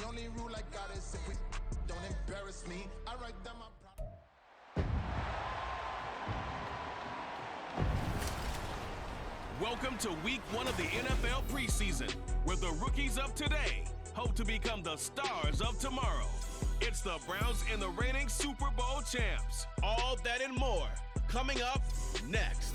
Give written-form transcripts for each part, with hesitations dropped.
The only rule I got is if we don't embarrass me, I write down my Welcome to week 1 of the NFL preseason, where the rookies of today hope to become the stars of tomorrow. It's the Browns and the reigning Super Bowl champs. All that and more coming up next.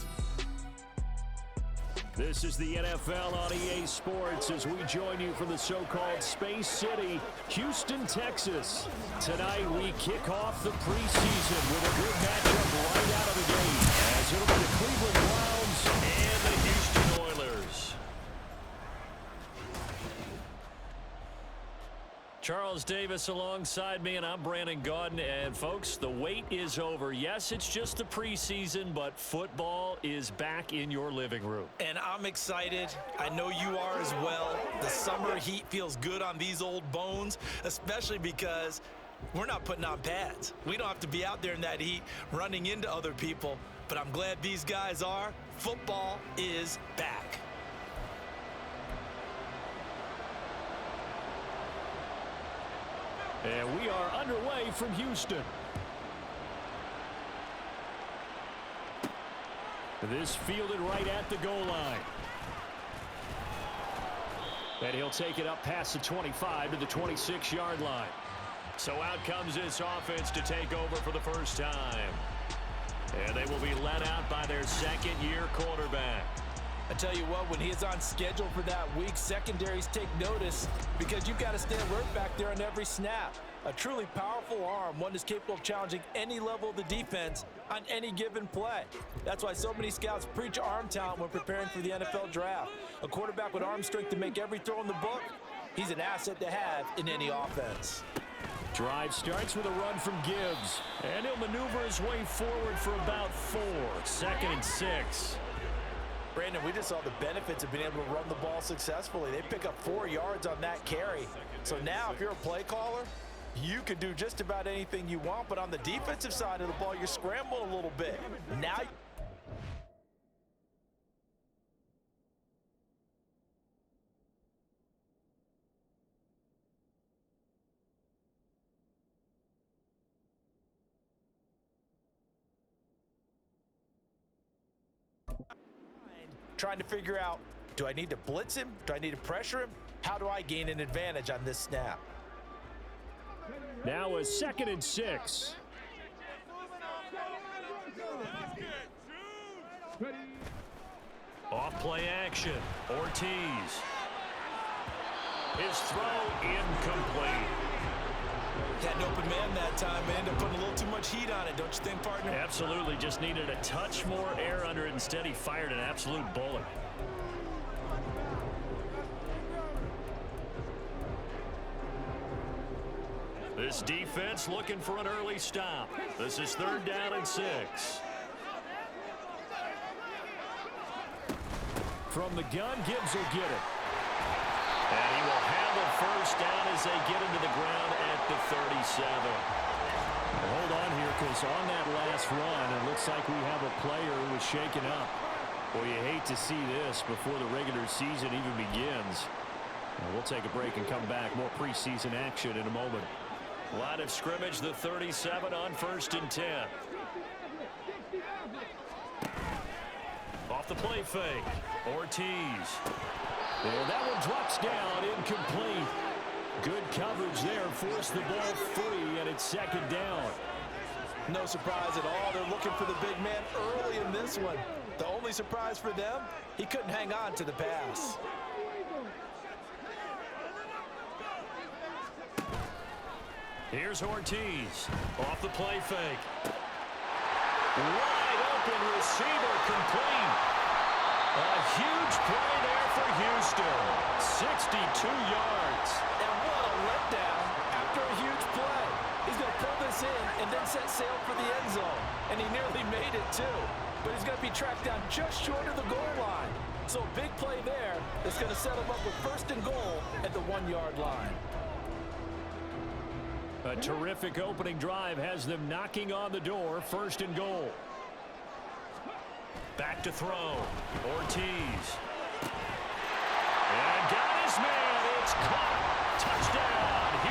This is the NFL on EA Sports as we join you from the so-called Space City, Houston, Texas. Tonight we kick off the preseason with a good matchup right out of the gate, as it'll be the Cleveland Browns and the Houston Oilers. Charles Davis alongside me, and I'm Brandon Gaudin. And folks, the wait is over. Yes, it's just the preseason, but football is back in your living room. And I'm excited. I know you are as well. The summer heat feels good on these old bones, especially because we're not putting on pads. We don't have to be out there in that heat running into other people, but I'm glad these guys are. Football is back. And we are underway from Houston. This fielded right at the goal line. And he'll take it up past the 25 to the 26-yard line. So out comes this offense to take over for the first time. And they will be led out by their second-year quarterback. I tell you what, when he is on schedule for that week, secondaries take notice because you've got to stand alert back there on every snap. A truly powerful arm, one that's capable of challenging any level of the defense on any given play. That's why so many scouts preach arm talent when preparing for the NFL draft. A quarterback with arm strength to make every throw in the book, he's an asset to have in any offense. Drive starts with a run from Gibbs, and he'll maneuver his way forward for about 4. 2nd and 6. Brandon, we just saw the benefits of being able to run the ball successfully. They pick up 4 yards on that carry. So now if you're a play caller, you can do just about anything you want, but on the defensive side of the ball, you're scrambling a little bit. Now trying to figure out, do I need to blitz him? Do I need to pressure him? How do I gain an advantage on this snap? Now a 2nd and 6. Off play action. Ortiz. His throw incomplete. Had an open man that time and ended up putting a little too much heat on it, don't you think, partner? Absolutely. Just needed a touch more air under it. Instead, he fired an absolute bullet. This defense looking for an early stop. This is 3rd down and 6. From the gun, Gibbs will get it. And he will handle first down as they get into the ground at the 37. Hold on here, because on that last run, it looks like we have a player who was shaken up. Well, you hate to see this before the regular season even begins. We'll take a break and come back. More preseason action in a moment. Line of scrimmage, the 37 on 1st and 10. Off the play fake. Ortiz. And that one drops down, incomplete. Good coverage there, forced the ball free, and it's 2nd down. No surprise at all. They're looking for the big man early in this one. The only surprise for them, he couldn't hang on to the pass. Here's Ortiz. Off the play fake. Wide open receiver complete. A huge play there for Houston. 62 yards. And what a letdown after a huge play. He's going to pull this in and then set sail for the end zone. And he nearly made it too. But he's going to be tracked down just short of the goal line. So a big play there that's going to set him up with 1st and goal at the 1-yard line. A terrific opening drive has them knocking on the door. 1st and goal. Back to throw. Ortiz. And got his man. It's caught. Touchdown,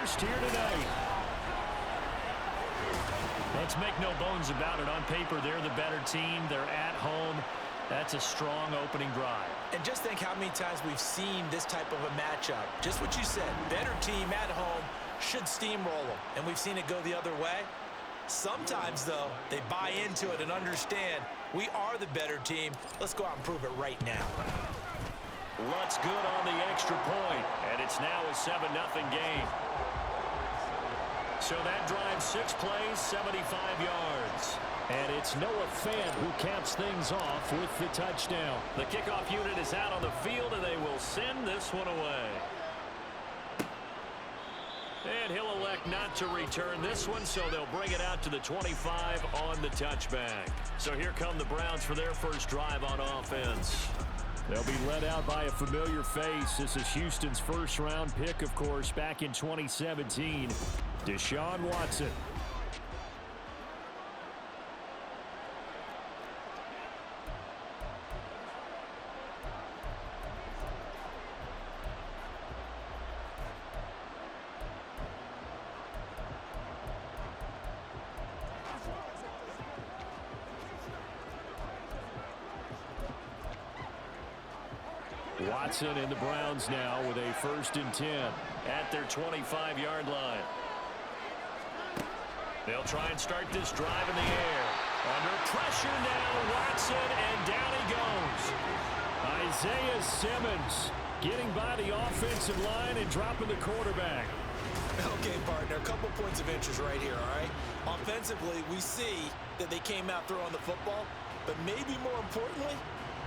first here tonight. Let's make no bones about it. On paper, they're the better team. They're at home. That's a strong opening drive. And just think how many times we've seen this type of a matchup. Just what you said, better team at home should steamroll them. And we've seen it go the other way. Sometimes, though, they buy into it and understand we are the better team. Let's go out and prove it right now. Lutz good on the extra point, and it's now a 7-0 game. So that drives 6 plays, 75 yards. And it's Noah Fant who caps things off with the touchdown. The kickoff unit is out on the field, and they will send this one away. And he'll elect not to return this one, so they'll bring it out to the 25 on the touchback. So here come the Browns for their first drive on offense. They'll be led out by a familiar face. This is Houston's first-round pick, of course, back in 2017, Deshaun Watson. Watson and the Browns now with a 1st and 10 at their 25-yard line. They'll try and start this drive in the air. Under pressure now, Watson, and down he goes. Isaiah Simmons getting by the offensive line and dropping the quarterback. Okay, partner, a couple points of interest right here, all right? Offensively, we see that they came out throwing the football, but maybe more importantly,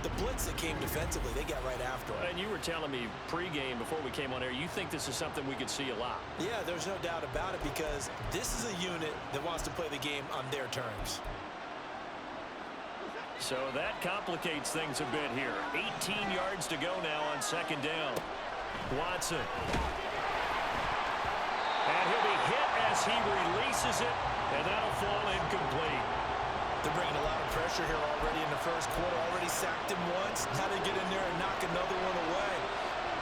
the blitz that came defensively, they got right after it. And you were telling me pregame before we came on air, you think this is something we could see a lot. Yeah, there's no doubt about it because this is a unit that wants to play the game on their terms. So that complicates things a bit here. 18 yards to go now on 2nd down. Watson. And he'll be hit as he releases it, and that'll fall incomplete. They're bringing a lot of pressure here already in the first quarter. Already sacked him once. Now they get in there and knock another one away.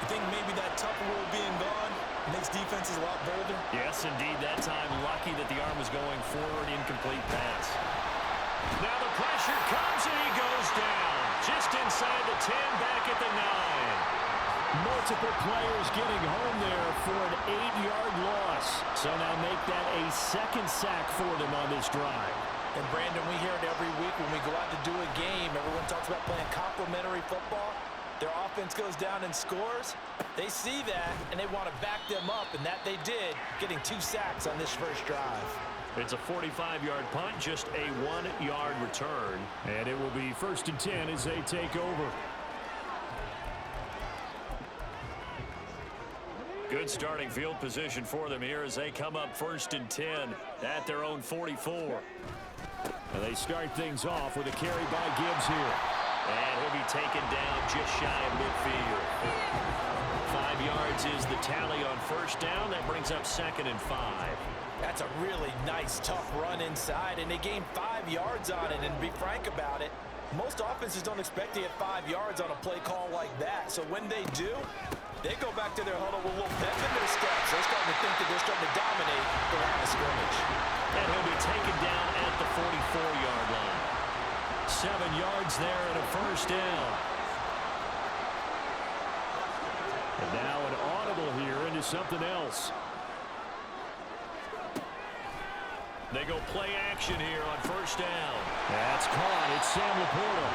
You think maybe that Tucker rule being gone makes defenses a lot bolder? Yes, indeed. That time, lucky that the arm was going forward. Incomplete pass. Now the pressure comes and he goes down. Just inside the 10, back at the 9. Multiple players getting home there for an 8-yard loss. So now make that a 2nd sack for them on this drive. And, Brandon, we hear it every week when we go out to do a game. Everyone talks about playing complementary football. Their offense goes down and scores. They see that, and they want to back them up, and that they did, getting 2 sacks on this first drive. It's a 45-yard punt, just a 1-yard return. And it will be 1st and 10 as they take over. Good starting field position for them here as they come up 1st and 10 at their own 44. And they start things off with a carry by Gibbs here. And he'll be taken down just shy of midfield. 5 yards is the tally on 1st down. That brings up 2nd and 5. That's a really nice, tough run inside, and they gained 5 yards on it. And to be frank about it, most offenses don't expect to get 5 yards on a play call like that. So when they do, they go back to their huddle with a little pep in their steps. They're starting to think that they're starting to dominate the line of scrimmage. And he'll be taken down at the 44-yard line. 7 yards there and a 1st down. And now an audible here into something else. They go play action here on 1st down. That's caught. It's Sam Laporta.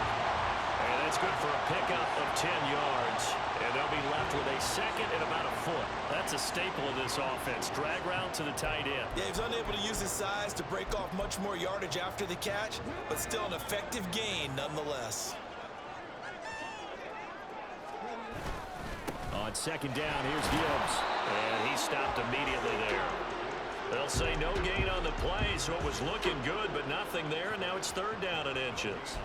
And that's good for a pickup of 10 yards. And they'll be left with a 2nd and about a foot. That's a staple of this offense. Drag route to the tight end. Yeah, he's unable to use his size to break off much more yardage after the catch, but still an effective gain nonetheless. On 2nd down, here's Gibbs. And he stopped immediately there. They'll say no gain on the play, so it was looking good, but nothing there, and now it's 3rd down and inches.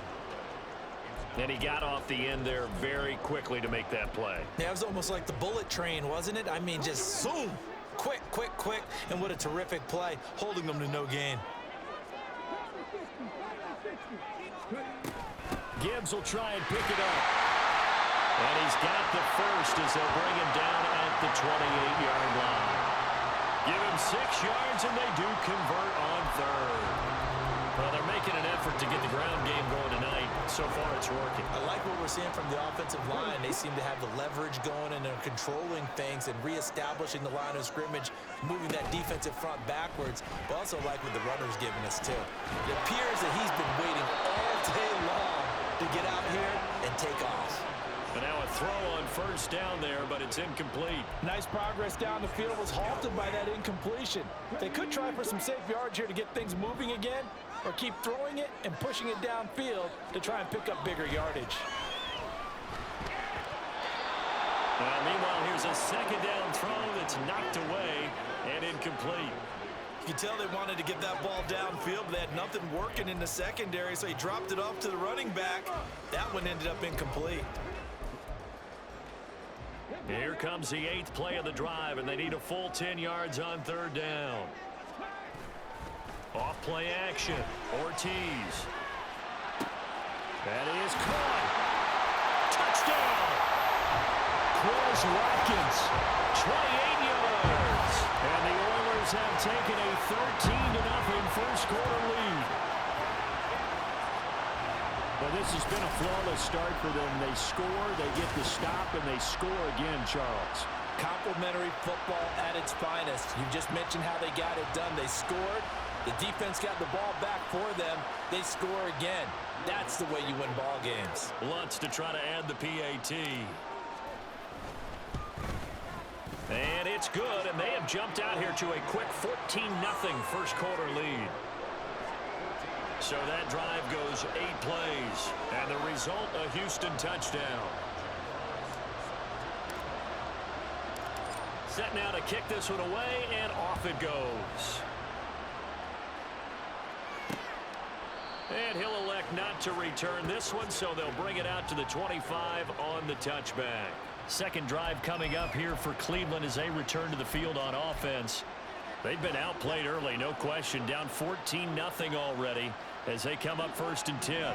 And he got off the end there very quickly to make that play. Yeah, it was almost like the bullet train, wasn't it? I mean, just zoom, quick, quick, quick, and what a terrific play, holding them to no gain. Gibbs will try and pick it up. And he's got the 1st as they'll bring him down at the 28-yard line. Give him 6 yards, and they do convert on third. Well, they're making an effort to get the ground game going tonight. So far, it's working. I like what we're seeing from the offensive line. They seem to have the leverage going, and they're controlling things and reestablishing the line of scrimmage, moving that defensive front backwards. But also like what the runner's giving us, too. It appears that he's been waiting all day long to get out here and take off. And now a throw on first down there, but it's incomplete. Nice progress down the field was halted by that incompletion. They could try for some safe yards here to get things moving again, or keep throwing it and pushing it downfield to try and pick up bigger yardage. Meanwhile, here's a second down throw that's knocked away and incomplete. You can tell they wanted to get that ball downfield, but they had nothing working in the secondary, so he dropped it off to the running back. That one ended up incomplete. Here comes the 8th play of the drive, and they need a full 10 yards on third down. Off play action. Ortiz. That is caught. Touchdown. Chris Watkins. 28 yards. And the Oilers have taken a 13-0 first quarter lead. Well, this has been a flawless start for them. They score, they get the stop, and they score again, Charles. Complimentary football at its finest. You just mentioned how they got it done. They scored. The defense got the ball back for them. They score again. That's the way you win ball games. Lutz to try to add the PAT. And it's good, and they have jumped out here to a quick 14-0 first quarter lead. So that drive goes 8 plays, and the result, a Houston touchdown. Set now to kick this one away, and off it goes. And he'll elect not to return this one, so they'll bring it out to the 25 on the touchback. Second drive coming up here for Cleveland as they return to the field on offense. They've been outplayed early, no question. Down 14-0 already as they come up 1st and 10.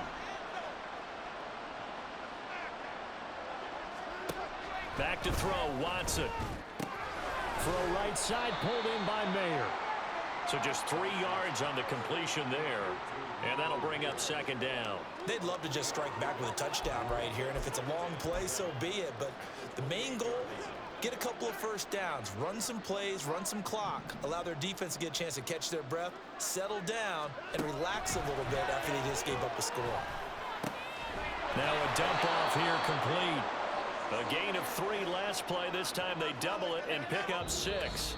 Back to throw, Watson. Throw right side, pulled in by Mayer. So just 3 yards on the completion there. And that'll bring up second down. They'd love to just strike back with a touchdown right here. And if it's a long play, so be it. But the main goal, get a couple of first downs, run some plays, run some clock, allow their defense to get a chance to catch their breath, settle down, and relax a little bit after they just gave up a score. Now a dump off here complete. A gain of 3 last play. This time they double it and pick up 6.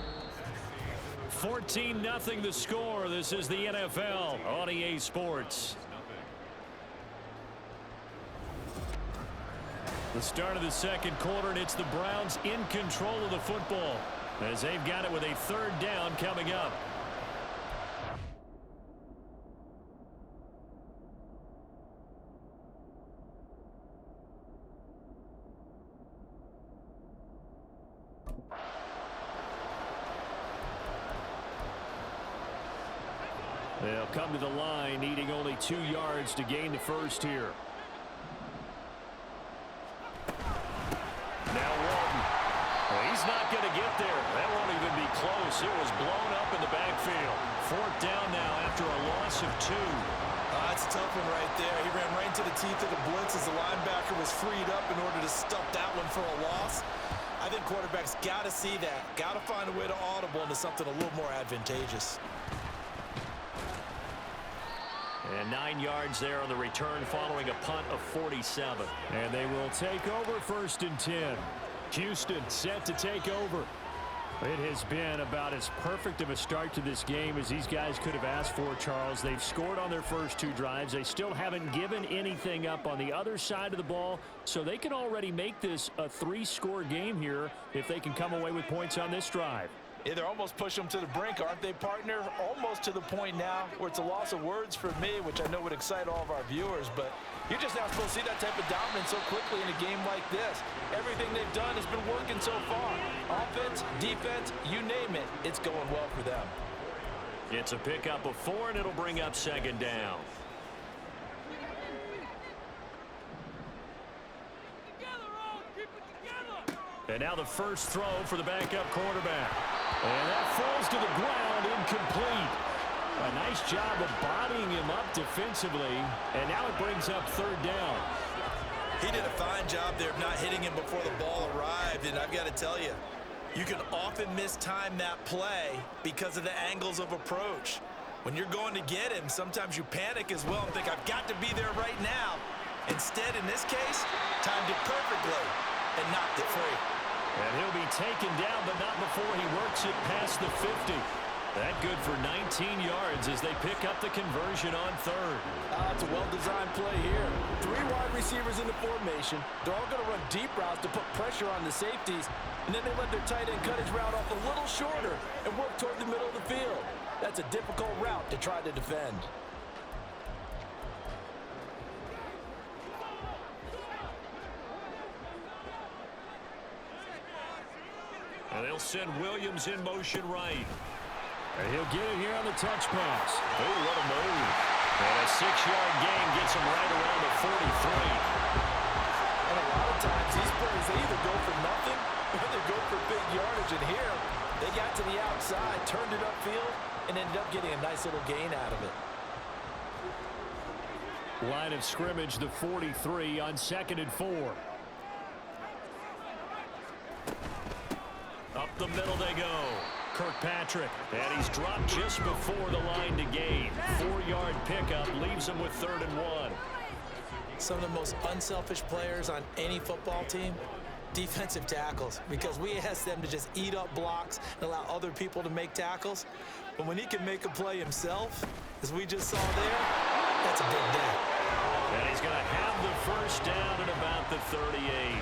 14-0 the score. This is the NFL on EA Sports. The start of the second quarter, and it's the Browns in control of the football as they've got it with a 3rd down coming up. They'll come to the line, needing only 2 yards to gain the first here. Now Walton. Well, he's not going to get there. That won't even be close. It was blown up in the backfield. 4th down now after a loss of 2. That's a tough one right there. He ran right into the teeth of the blitz as the linebacker was freed up in order to stuff that one for a loss. I think quarterbacks got to see that. Got to find a way to audible into something a little more advantageous. And 9 yards there on the return following a punt of 47. And they will take over 1st and 10. Houston set to take over. It has been about as perfect of a start to this game as these guys could have asked for, Charles. They've scored on their first 2 drives. They still haven't given anything up on the other side of the ball, so they can already make this a 3-score game here if they can come away with points on this drive. Yeah, they're almost pushing them to the brink, aren't they, partner? Almost to the point now where it's a loss of words for me, which I know would excite all of our viewers, but you're just not supposed to see that type of dominance so quickly in a game like this. Everything they've done has been working so far. Offense, defense, you name it, it's going well for them. It's a pickup of 4, and it'll bring up second down. And now the first throw for the backup quarterback. And that falls to the ground, incomplete. A nice job of bodying him up defensively, and now it brings up third down. He did a fine job there of not hitting him before the ball arrived, and I've got to tell you, you can often mistime that play because of the angles of approach. When you're going to get him, sometimes you panic as well and think, I've got to be there right now. Instead, in this case, timed it perfectly and knocked it free. And he'll be taken down, but not before he works it past the 50. That good for 19 yards as they pick up the conversion on third. It's a well-designed play here. 3 wide receivers in the formation. They're all going to run deep routes to put pressure on the safeties, and then they let their tight end cut his route off a little shorter and work toward the middle of the field. That's a difficult route to try to defend. And they'll send Williams in motion right. And he'll get it here on the touch pass. Oh, what a move. And a 6-yard gain gets him right around the 43. And a lot of times these plays, they either go for nothing or they go for big yardage. And here, they got to the outside, turned it upfield, and ended up getting a nice little gain out of it. Line of scrimmage, the 43 on 2nd and 4. Up the middle they go. Kirkpatrick, and he's dropped just before the line to gain. 4-yard pickup leaves him with 3rd and 1. Some of the most unselfish players on any football team, defensive tackles, because we ask them to just eat up blocks and allow other people to make tackles. But when he can make a play himself, as we just saw there, that's a big day. And he's going to have the first down at about the 38.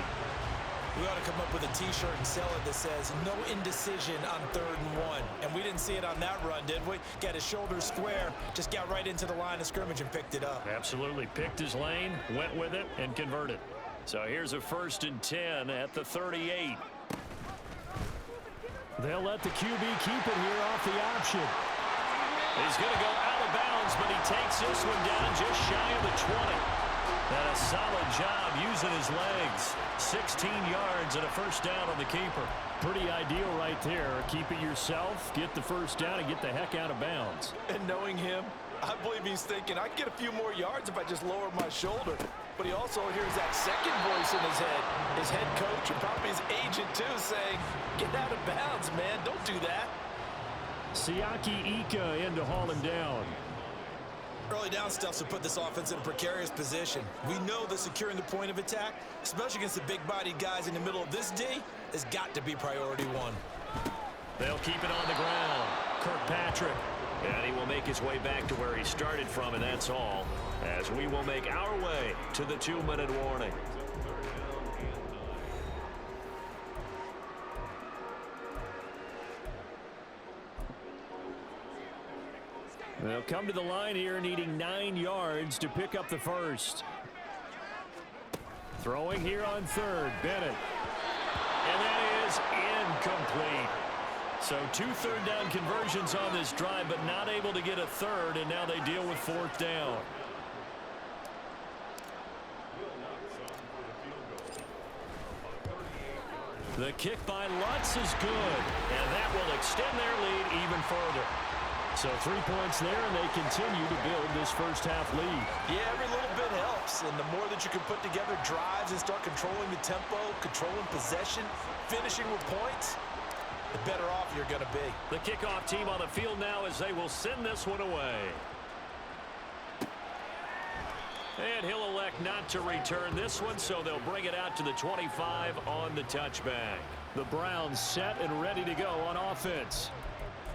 We ought to come up with a T-shirt and sell it that says, no indecision on 3rd and 1. And we didn't see it on that run, did we? Got his shoulders square, just got right into the line of scrimmage and picked it up. Absolutely. Picked his lane, went with it, and converted. So here's a 1st and 10 at the 38. They'll let the QB keep it here off the option. He's going to go out of bounds, but he takes this one down just shy of the 20. And a solid job using his legs. 16 yards and a first down on the keeper. Pretty ideal right there. Keep it yourself, get the first down, and get the heck out of bounds. And knowing him, I believe he's thinking, I can get a few more yards if I just lower my shoulder. But he also hears that second voice in his head coach, and probably his agent too, saying, get out of bounds, man. Don't do that. Siaki Ika in to haul him down. Early down stuffs will put this offense in a precarious position. We know that securing the point of attack, especially against the big-bodied guys in the middle of this D, has got to be priority 1. They'll keep it on the ground. Kirkpatrick. And he will make his way back to where he started from, and that's all, as we will make our way to the 2-minute warning. They'll come to the line here needing 9 yards to pick up the first. Throwing here on 3rd, Bennett. And that is incomplete. So 2 third-down conversions on this drive, but not able to get a 3rd, and now they deal with 4th down. The kick by Lutz is good, and that will extend their lead even further. So 3 points there, and they continue to build this first-half lead. Yeah, every little bit helps, and the more that you can put together drives and start controlling the tempo, controlling possession, finishing with points, the better off you're going to be. The kickoff team on the field now as they will send this one away. And he'll elect not to return this one, so they'll bring it out to the 25 on the touchback. The Browns set and ready to go on offense.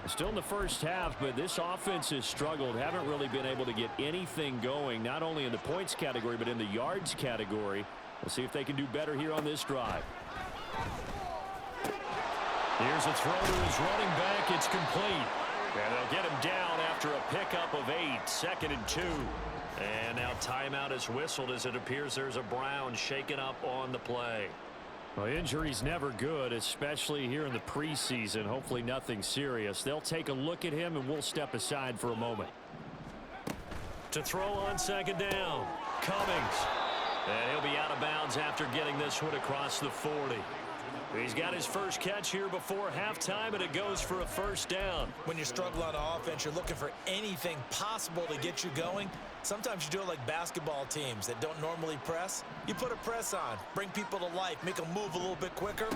Still in the first half, but this offense has struggled. Haven't really been able to get anything going, not only in the points category, but in the yards category. We'll see if they can do better here on this drive. Here's a throw to his running back. It's complete. And they'll get him down after a pickup of 8. 2nd and 2. And now timeout is whistled as it appears there's a Brown shaken up on the play. Well, injury's never good, especially here in the preseason. Hopefully nothing serious. They'll take a look at him, and we'll step aside for a moment. To throw on 2nd down, Cummings. And he'll be out of bounds after getting this one across the 40. He's got his first catch here before halftime, and it goes for a first down. When you struggle on offense, you're looking for anything possible to get you going. Sometimes you do it like basketball teams that don't normally press. You put a press on, bring people to life, make them move a little bit quicker.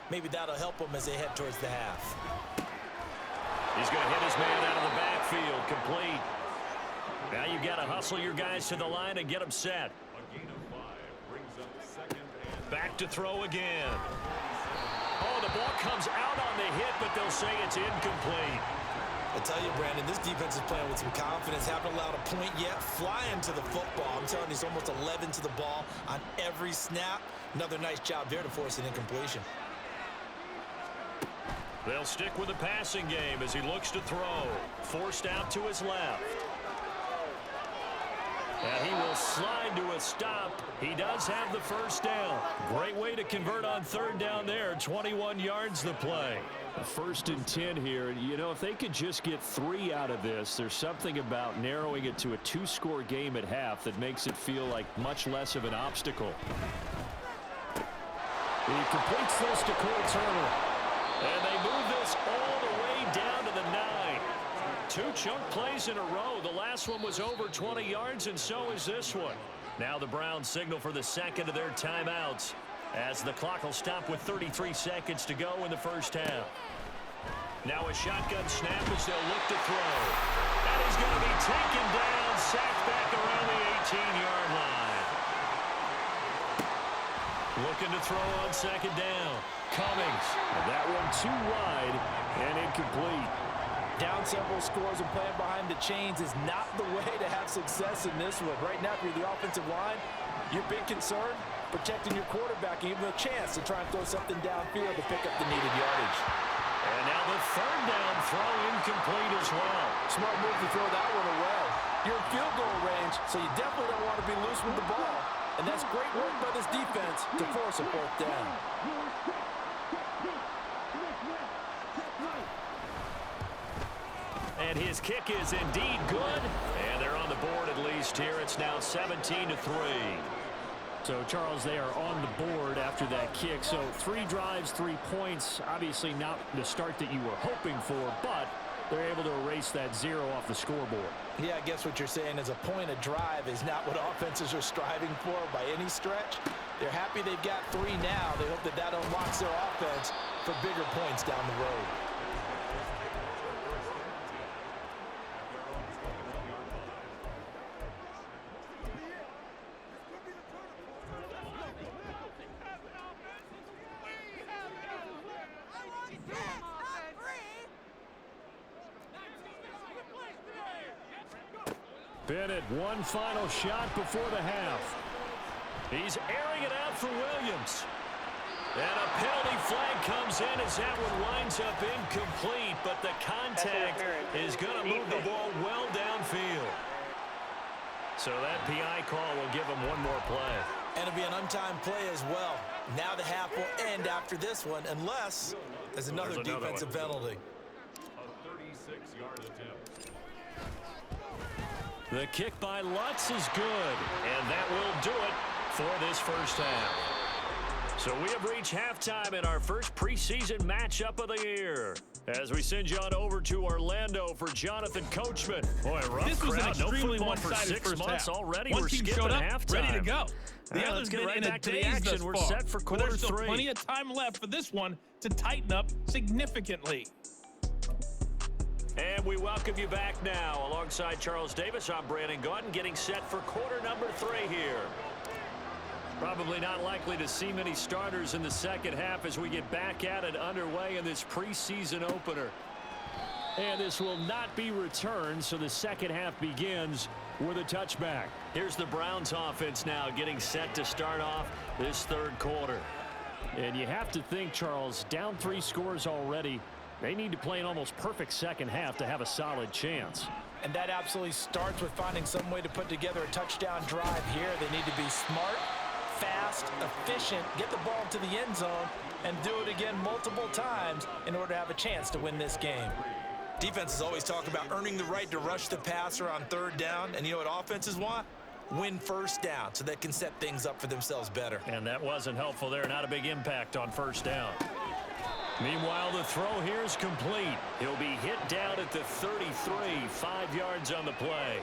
Maybe that'll help them as they head towards the half. He's going to hit his man out of the backfield, complete. Now you've got to hustle your guys to the line and get them set. Back to throw again. Oh, the ball comes out on the hit, but they'll say it's incomplete. I tell you, Brandon, this defense is playing with some confidence. Haven't allowed a point yet. Flying to the football. I'm telling you, he's almost 11 to the ball on every snap. Another nice job there to force an incompletion. They'll stick with the passing game as he looks to throw. Forced out to his left. And he will slide to a stop. He does have the first down. Great way to convert on third down there. 21 yards the play. First and 10 here. You know, if they could just get 3 out of this, there's something about narrowing it to a 2-score game at half that makes it feel like much less of an obstacle. He completes this to Cole Turner. And they move this all the way down to the 9. 2 chunk plays in a row. The last one was over 20 yards, and so is this one. Now the Browns signal for the second of their timeouts as the clock will stop with 33 seconds to go in the first half. Now a shotgun snap as they'll look to throw. And he's going to be taken down, sacked back around the 18-yard line. Looking to throw on second down. Cummings. And that one too wide and incomplete. Down several scores and playing behind the chains is not the way to have success in this one. Right now, if you're the offensive line, your big concern, protecting your quarterback and giving him a chance to try and throw something downfield to pick up the needed yardage. And now the third down throw incomplete as well. Smart move to throw that one away. You're in field goal range, so you definitely don't want to be loose with the ball. And that's great work by this defense to force a fourth down. And his kick is indeed good. And they're on the board at least here. It's now 17-3. So, Charles, they are on the board after that kick. So 3 drives, 3 points. Obviously not the start that you were hoping for, but they're able to erase that 0 off the scoreboard. Yeah, I guess what you're saying is a point a drive is not what offenses are striving for by any stretch. They're happy they've got 3 now. They hope that that unlocks their offense for bigger points down the road. Bennett, one final shot before the half. He's airing it out for Williams. And a penalty flag comes in as that one winds up incomplete, but the contact is going to move the ball well downfield. So that PI call will give him one more play. And it'll be an untimed play as well. Now the half will end after this one, unless there's another defensive penalty. A 36-yard attempt. The kick by Lutz is good, and that will do it for this first half. So we have reached halftime in our first preseason matchup of the year. As we send you on over to Orlando for Jonathan Coachman. Boy, rough this was crowd. an extremely No football for 6 first months half. already. One We're team skipping showed up, halftime. ready to go. The Let's other's get been right in a back to the daze action. thus We're far. set for But quarter there's still 3. plenty of time left for this one to tighten up significantly. And we welcome you back now. Alongside Charles Davis, I'm Brandon Gaudin, getting set for quarter number 3 here. Probably not likely to see many starters in the second half as we get back at it underway in this preseason opener. And this will not be returned, so the second half begins with a touchback. Here's the Browns offense now getting set to start off this third quarter. And you have to think, Charles, down 3 scores already. They need to play an almost perfect second half to have a solid chance. And that absolutely starts with finding some way to put together a touchdown drive here. They need to be smart, fast, efficient, get the ball to the end zone, and do it again multiple times in order to have a chance to win this game. Defenses always talk about earning the right to rush the passer on third down, and you know what offenses want? win first down so they can set things up for themselves better. And that wasn't helpful there. Not a big impact on first down. Meanwhile, the throw here is complete. He'll be hit down at the 33, 5 yards on the play.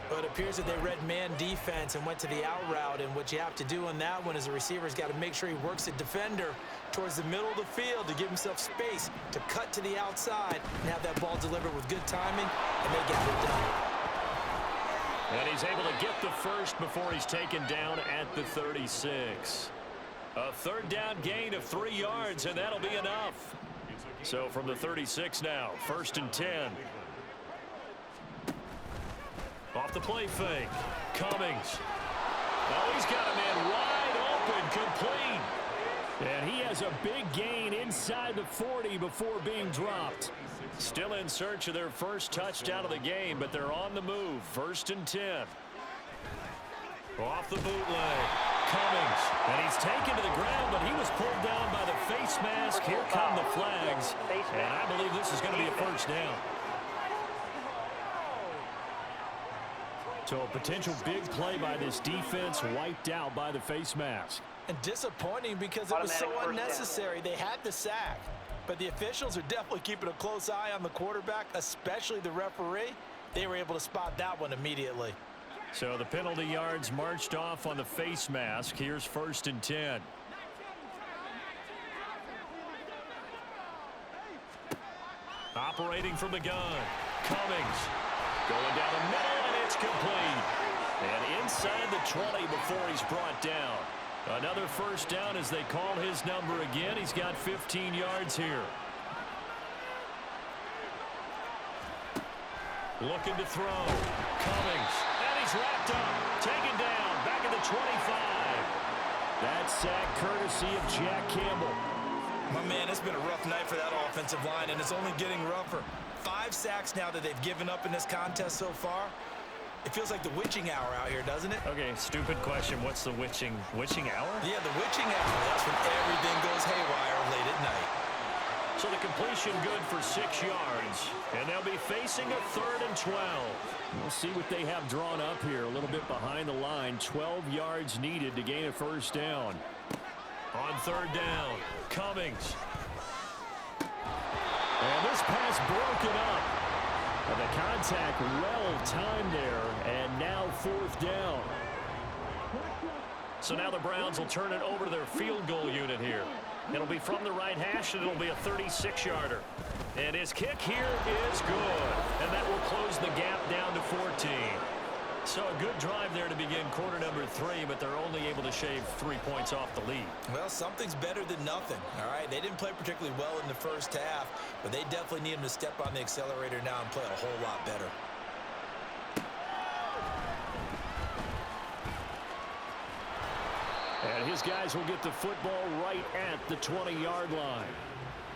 But it appears that they read man defense and went to the out route, and what you have to do on that one is the receiver's got to make sure he works the defender towards the middle of the field to give himself space to cut to the outside and have that ball delivered with good timing, and they got it done. And he's able to get the first before he's taken down at the 36. A third down gain of 3 yards, and that'll be enough. So from the 36 now, 1st and 10. Off the play fake. Cummings. Oh, he's got a man wide open, complete. And he has a big gain inside the 40 before being dropped. Still in search of their first touchdown of the game, but they're on the move. 1st and 10. Off the bootleg. Cummings. And he's taken to the ground, but he was pulled down by the face mask. Here come the flags. And I believe this is going to be a first down. So a potential big play by this defense wiped out by the face mask. And disappointing because it was so unnecessary. They had the sack. But the officials are definitely keeping a close eye on the quarterback, especially the referee. They were able to spot that one immediately. So the penalty yards marched off on the face mask. Here's 1st and 10. Operating from the gun. Cummings. Going down the middle, and it's complete. And inside the 20 before he's brought down. Another first down as they call his number again. He's got 15 yards here. Looking to throw. Cummings. And he's wrapped up. Taken down. Back at the 25. That sack courtesy of Jack Campbell. My man, it's been a rough night for that offensive line, and it's only getting rougher. 5 sacks now that they've given up in this contest so far. It feels like the witching hour out here, doesn't it? Okay, stupid question. What's the witching hour? Yeah, the witching hour. That's when everything goes haywire late at night. So the completion good for 6 yards. And they'll be facing a 3rd and 12. We'll see what they have drawn up here. A little bit behind the line. 12 yards needed to gain a first down. On 3rd down, Cummings. And this pass broken up. And the contact well timed there, and now 4th down. So now the Browns will turn it over to their field goal unit here. It'll be from the right hash, and it'll be a 36-yarder. And his kick here is good, and that will close the gap down to 14. So a good drive there to begin quarter number 3, but they're only able to shave 3 points off the lead. Well, something's better than nothing, all right? They didn't play particularly well in the first half, but they definitely need them to step on the accelerator now and play a whole lot better. And his guys will get the football right at the 20-yard line.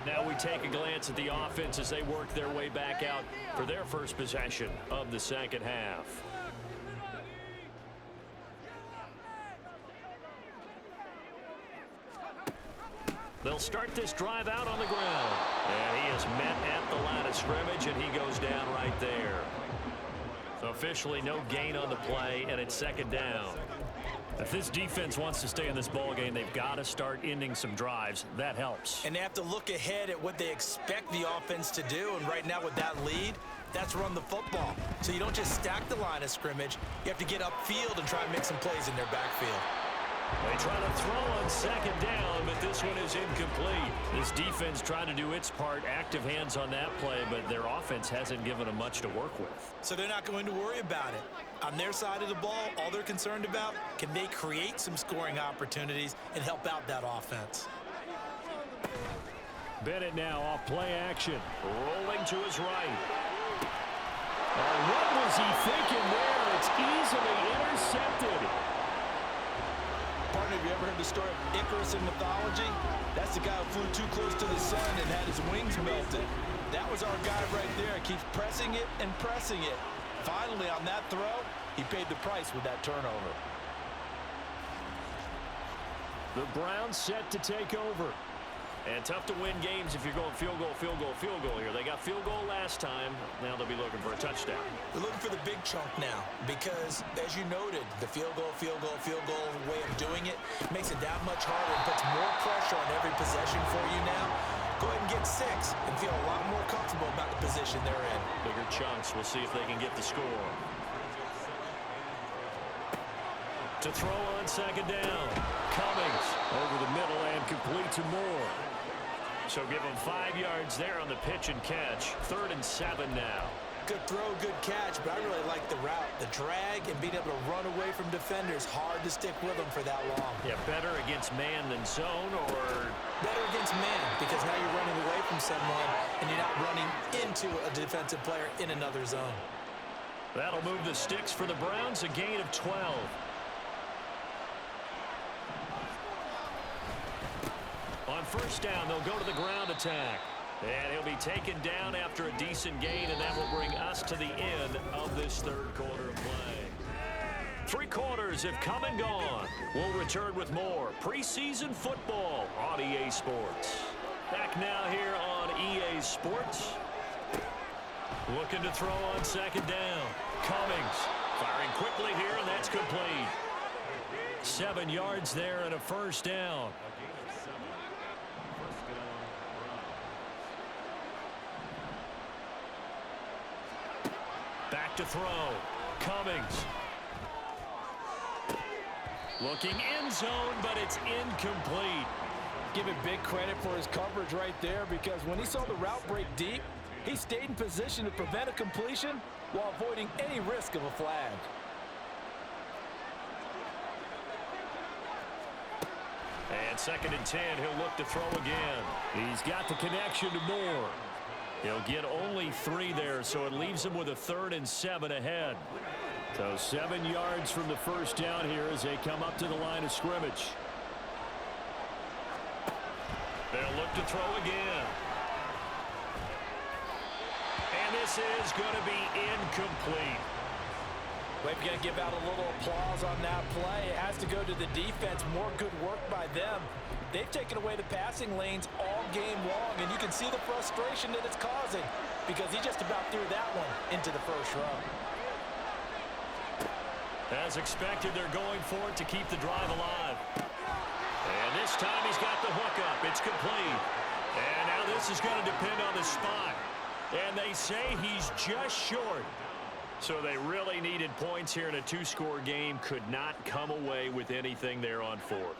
Now we take a glance at the offense as they work their way back out for their first possession of the second half. They'll start this drive out on the ground. And he is met at the line of scrimmage, and he goes down right there. Officially no gain on the play, and it's 2nd down. If this defense wants to stay in this ball game, they've got to start ending some drives. That helps. And they have to look ahead at what they expect the offense to do. And right now with that lead, that's run the football. So you don't just stack the line of scrimmage. You have to get upfield and try and make some plays in their backfield. They try to throw on 2nd down, but this one is incomplete. This defense trying to do its part, active hands on that play, but their offense hasn't given them much to work with. So they're not going to worry about it. On their side of the ball, all they're concerned about, can they create some scoring opportunities and help out that offense? Bennett now off play action. Rolling to his right. What was he thinking there? It's easily intercepted. Partner, have you ever heard the story of Icarus in mythology? That's the guy who flew too close to the sun and had his wings melted. That was our guy right there. Keeps pressing it and pressing it. Finally, on that throw, he paid the price with that turnover. The Browns set to take over. And tough to win games if you're going field goal, field goal, field goal here. They got field goal last time. Now they'll be looking for a touchdown. They're looking for the big chunk now because, as you noted, the field goal way of doing it makes it that much harder and puts more pressure on every possession for you now. Go ahead and get 6 and feel a lot more comfortable about the position they're in. Bigger chunks. We'll see if they can get the score. To throw on second down. Cummings over the middle and complete to Moore. So give him 5 yards there on the pitch and catch. 3rd and 7 now. Good throw, good catch, but I really like the route. The drag and being able to run away from defenders, hard to stick with them for that long. Yeah, better against man than zone, or? Better against man, because now you're running away from someone and you're not running into a defensive player in another zone. That'll move the sticks for the Browns, a gain of 12. On first down, they'll go to the ground attack. And he'll be taken down after a decent gain, and that will bring us to the end of this 3rd quarter of play. 3 quarters have come and gone. We'll return with more preseason football on EA Sports. Back now here on EA Sports. Looking to throw on second down. Cummings firing quickly here, and that's complete. 7 yards there and a first down. Back to throw. Cummings. Looking end zone, but it's incomplete. Give it big credit for his coverage right there, because when he saw the route break deep, he stayed in position to prevent a completion while avoiding any risk of a flag. And 2nd and 10, he'll look to throw again. He's got the connection to Moore. He'll get only 3 there, so it leaves him with a 3rd and 7 ahead. So 7 yards from the first down here as they come up to the line of scrimmage. They'll look to throw again. And this is going to be incomplete. We're going to give out a little applause on that play. It has to go to the defense. More good work by them. They've taken away the passing lanes all game long, and you can see the frustration that it's causing because he just about threw that one into the first row. As expected, they're going for it to keep the drive alive. And this time he's got the hook up. It's complete. And now this is going to depend on the spot. And they say he's just short. So they really needed points here in a 2-score game. Could not come away with anything there on 4th.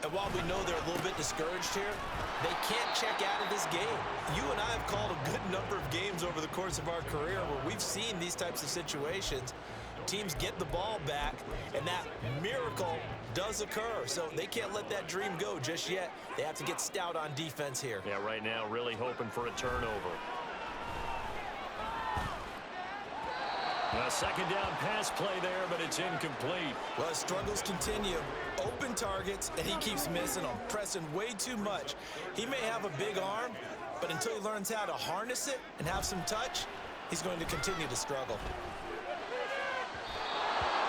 And while we know they're a little bit discouraged here, they can't check out of this game. You and I have called a good number of games over the course of our career where we've seen these types of situations. Teams get the ball back, and that miracle does occur. So they can't let that dream go just yet. They have to get stout on defense here. Yeah, right now really hoping for a turnover. A 2nd down pass play there, but it's incomplete. Well, his struggles continue. Open targets, and he keeps missing them, pressing way too much. He may have a big arm, but until he learns how to harness it and have some touch, he's going to continue to struggle.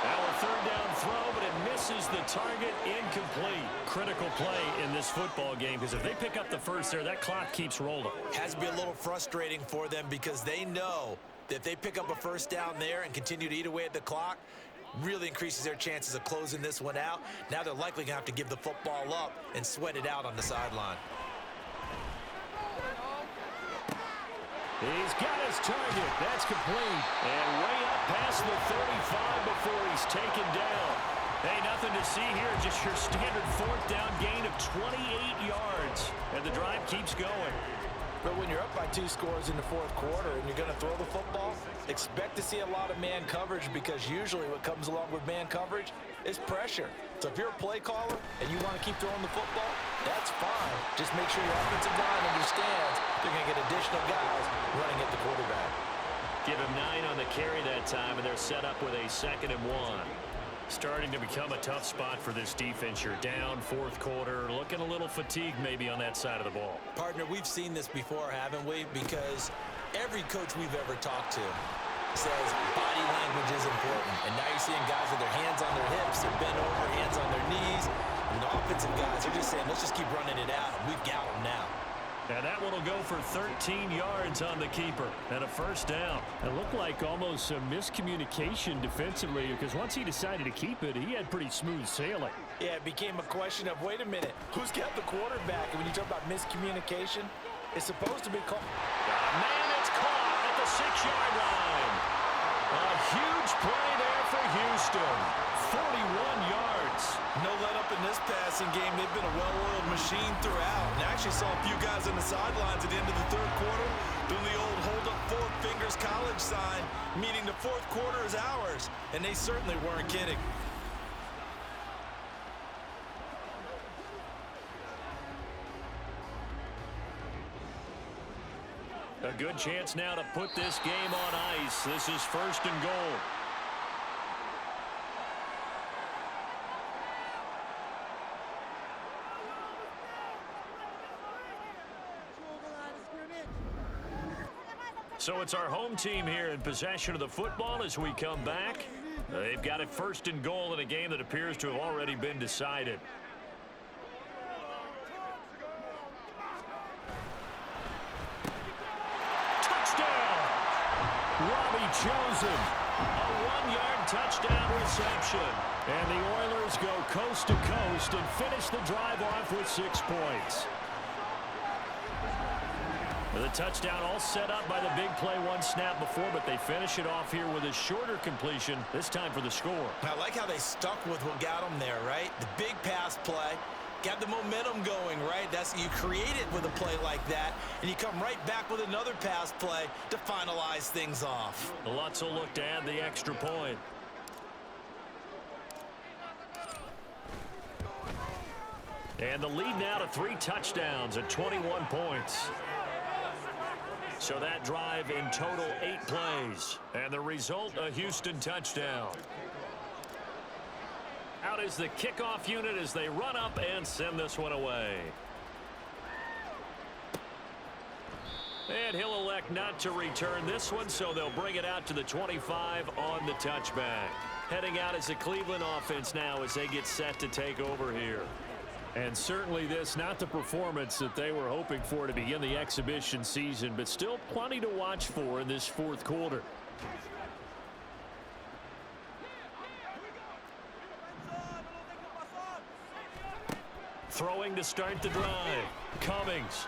Now a 3rd down throw, but it misses the target, incomplete. Critical play in this football game, because if they pick up the first there, that clock keeps rolling. Has to be a little frustrating for them because they know that if they pick up a first down there and continue to eat away at the clock, really increases their chances of closing this one out. Now they're likely going to have to give the football up and sweat it out on the sideline. He's got his target. That's complete. And way up past the 35 before he's taken down. Hey, nothing to see here. Just your standard 4th down gain of 28 yards. And the drive keeps going. But when you're up by 2 scores in the 4th quarter and you're going to throw the football, expect to see a lot of man coverage because usually what comes along with man coverage is pressure. So if you're a play caller and you want to keep throwing the football, that's fine. Just make sure your offensive line understands they're going to get additional guys running at the quarterback. Give him 9 on the carry that time, and they're set up with a 2nd and 1. Starting to become a tough spot for this defense. You're down 4th quarter, looking a little fatigued maybe on that side of the ball. Partner, we've seen this before, haven't we? Because every coach we've ever talked to says body language is important. And now you're seeing guys with their hands on their hips, they're bent over, hands on their knees. And the offensive defensive guys are just saying, let's just keep running it out. We've got them now. And that one will go for 13 yards on the keeper and a first down. It looked like almost some miscommunication defensively because once he decided to keep it, he had pretty smooth sailing. Yeah, it became a question of, wait a minute, who's got the quarterback? And when you talk about miscommunication, it's supposed to be called. Man, it's caught at the 6-yard line. A huge play there for Houston. 41 yards. No let up in this passing game. They've been a well-oiled machine throughout. And I actually saw a few guys on the sidelines at the end of the third quarter doing the old hold up 4 fingers college sign, meaning the fourth quarter is ours. And they certainly weren't kidding. A good chance now to put this game on ice. This is first and goal. So it's our home team here in possession of the football as we come back. They've got it first and goal in a game that appears to have already been decided. Robbie Chosen, a 1-yard touchdown reception. And the Oilers go coast to coast and finish the drive off with 6 points. The touchdown all set up by the big play 1 snap before, but they finish it off here with a shorter completion, this time for the score. I like how they stuck with what got them there, right? The big pass play. Got the momentum going, right? That's you create it with a play like that, and you come right back with another pass play to finalize things off. Lutz will look to add the extra point. And the lead now to 3 touchdowns at 21 points. So that drive in total 8 plays. And the result, a Houston touchdown. Out is the kickoff unit as they run up and send this one away. And he'll elect not to return this one, so they'll bring it out to the 25 on the touchback. Heading out is the Cleveland offense now as they get set to take over here. And certainly this, not the performance that they were hoping for to begin the exhibition season, but still plenty to watch for in this fourth quarter. Throwing to start the drive. Cummings.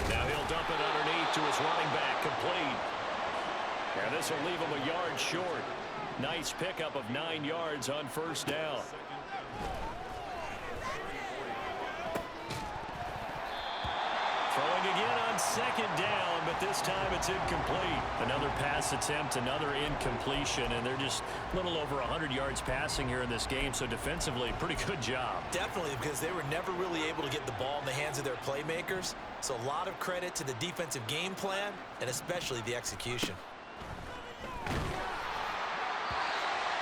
Now he'll dump it underneath to his running back, complete. And this will leave him a yard short. Nice pickup of 9 yards on first down. Throwing again on second down, but this time it's incomplete. Another pass attempt, another incompletion, and they're just a little over 100 yards passing here in this game, so defensively, pretty good job. Definitely, because they were never really able to get the ball in the hands of their playmakers, so a lot of credit to the defensive game plan, and especially the execution.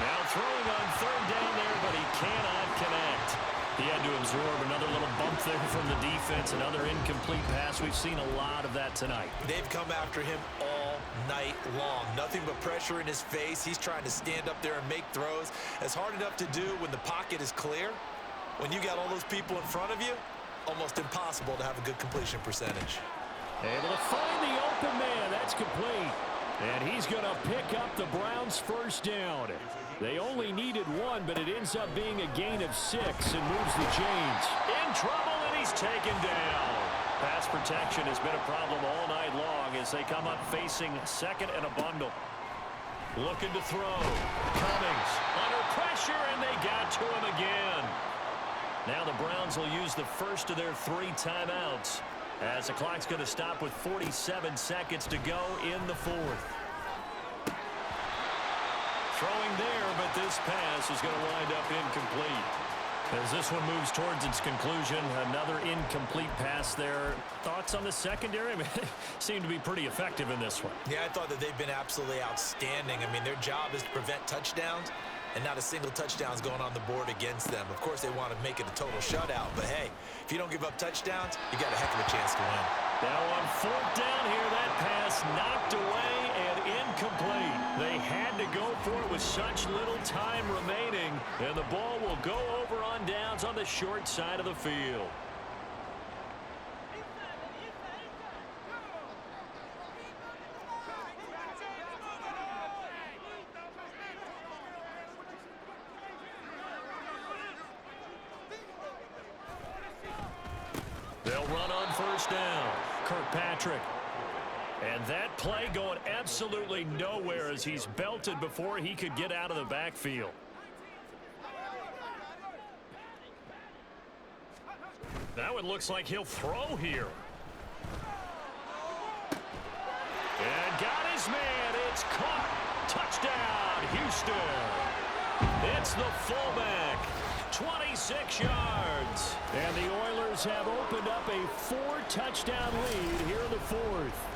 Now throwing on third down there, but he cannot connect. He had to absorb another little bump there from the defense, another incomplete pass. We've seen a lot of that tonight. They've come after him all night long. Nothing but pressure in his face. He's trying to stand up there and make throws. It's hard enough to do when the pocket is clear. When you got all those people in front of you, almost impossible to have a good completion percentage. Able to find the open man. That's complete. And he's going to pick up the Browns' first down. They only needed 1, but it ends up being a gain of 6 and moves the chains. In trouble, and he's taken down. Pass protection has been a problem all night long as they come up facing second and a bundle. Looking to throw. Cummings under pressure, and they got to him again. Now the Browns will use the first of their 3 timeouts as the clock's going to stop with 47 seconds to go in the fourth. Throwing there, but this pass is going to wind up incomplete. As this one moves towards its conclusion, another incomplete pass there. Thoughts on the secondary? I mean, they seem to be pretty effective in this one. Yeah, I thought that they've been absolutely outstanding. I mean, their job is to prevent touchdowns, and not a single touchdown's going on the board against them. Of course, they want to make it a total shutout, but hey, if you don't give up touchdowns, you got a heck of a chance to win. Now on fourth down here, that pass knocked away and incomplete. They had to go for it with such little time remaining, and the ball will go over on on downs on the short side of the field. They'll run on first down. Kirkpatrick. And that play going absolutely nowhere as he's belted before he could get out of the backfield. That one looks like he'll throw here. And got his man. It's caught. Touchdown, Houston. It's the fullback. 26 yards. And the Oilers have opened up a 4-touchdown lead here in the fourth.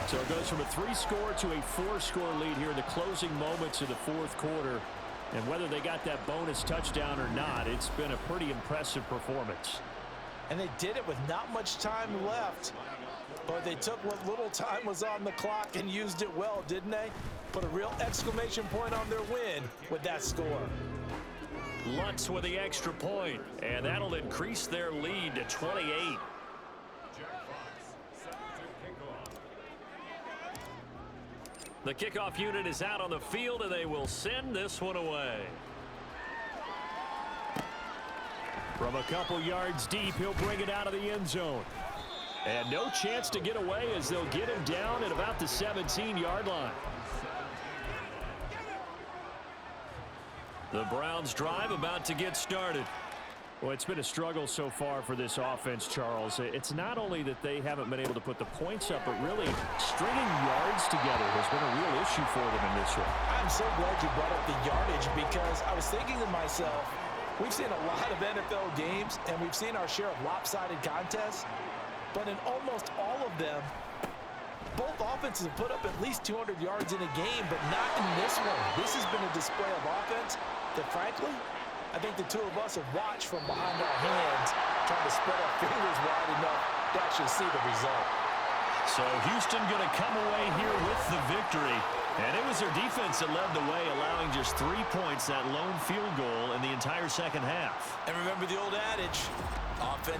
So it goes from a 3-score to a 4-score lead here in the closing moments of the fourth quarter. And whether they got that bonus touchdown or not, it's been a pretty impressive performance. And they did it with not much time left. But they took what little time was on the clock and used it well, didn't they? Put a real exclamation point on their win with that score. Lutz with the extra point, and that'll increase their lead to 28. The kickoff unit is out on the field, and they will send this one away. From a couple yards deep, he'll bring it out of the end zone. And no chance to get away as they'll get him down at about the 17-yard line. The Browns drive about to get started. Well, it's been a struggle so far for this offense, Charles. It's not only that they haven't been able to put the points up, but really stringing yards together has been a real issue for them in this one. I'm so glad you brought up the yardage because I was thinking to myself, we've seen a lot of NFL games and we've seen our share of lopsided contests, but in almost all of them, both offenses have put up at least 200 yards in a game, but not in this one. This has been a display of offense that, frankly, I think the two of us have watched from behind our hands, trying to spread our fingers wide enough to actually see the result. So Houston going to come away here with the victory. And it was their defense that led the way, allowing just 3 points, that lone field goal in the entire second half. And remember the old adage, offense